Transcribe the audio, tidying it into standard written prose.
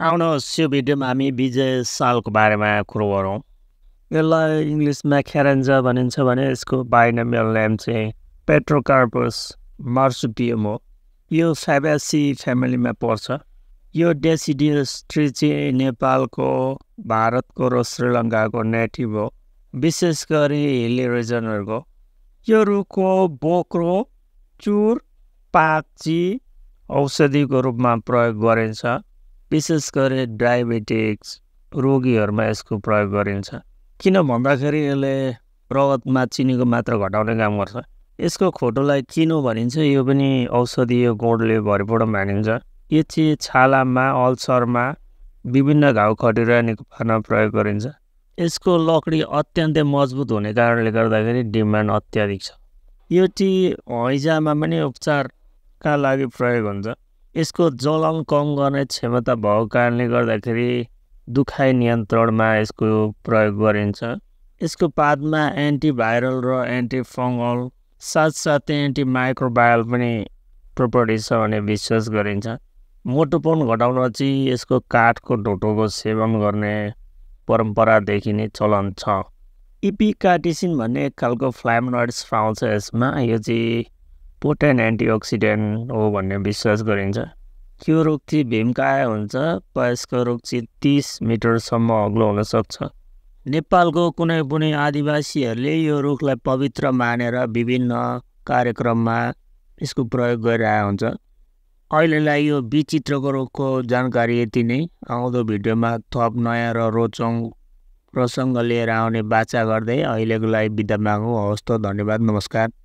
आउनुहोस् यो भिडियोमा हामी विजय सालको बारेमा कुरो गरौँ। यसलाई इङ्ग्लिसमा Kharanja भनिन्छ भने यसको बाइनोमियल नेम चाहिँ Pterocarpus marsupium हो। यो फ्याबेसी फ्यामिलीमा पर्छ। यो deciduous ट्री चाहिँ नेपालको, भारतको र श्रीलङ्काको नेटिभ हो, विशेष गरी हिली रिजनहरूको। यो रुखको बोक्रो, चुर, पातची औषधिको रूपमा प्रयोग गरिन्छ। विशेष गरी डायबेटिक्स रोगीहरूमा यसको प्रयोग गरिन्छ। किन भन्दाखेरि यसले रगतमा चिनीको मात्रा घटाउने काम गर्छ। यसको खोटोलाई किनो भनिन्छ। यो पनि औषधीय गुणले भरिपूर्ण मानिन्छ। यो चाहिँ छालामा, अल्सरमा, विभिन्न घाउ खटिरा निकाल्न प्रयोग गरिन्छ। यसको लकडी अत्यन्तै मजबुत हुने कारणले गर्दाखेरि डिमान्ड अत्याधिक छ। यो टी हैजामा पनि उपचारका लागि प्रयोग हुन्छ। यसको जलन कम गर्ने क्षमता भएको कारणले गर्दाखेरि दुखाइ नियन्त्रणमा यसको प्रयोग गरिन्छ। यसको पातमा एन्टिभाइरल र एन्टिफङ्गल साथसाथै एन्टिमाइक्रोबायल पनि प्रोपर्टिज छ भन्ने विश्वास गरिन्छ। मोटोपन घटाउन चाहिँ यसको काठको ढोटोको सेवन गर्ने परम्परादेखि नै चलन छ। इपिकाटिसिन भन्ने एक खालको फ्ल्याभोनोइड्स पाउँछ यसमा। यो चाहिँ पोटेन्ट एन्टिअक्सिडेन्ट हो भन्ने विश्वास गरिन्छ। यो रुख चाहिँ भीमकाय हुन्छ। यसको रुख चाहिँ 30 मिटरसम्म अग्लो हुनसक्छ। नेपालको कुनै पनि आदिवासीहरूले यो रुखलाई पवित्र मानेर विभिन्न कार्यक्रममा यसको प्रयोग गरिरहेको हुन्छ। अहिलेलाई यो विचित्रको रुखको जानकारी यति नै। आउँदो भिडियोमा थप नयाँ र रोचक प्रसङ्ग लिएर आउने बाचा गर्दै अहिलेको लागि बिदा मागौँ। हवस् त, धन्यवाद, नमस्कार।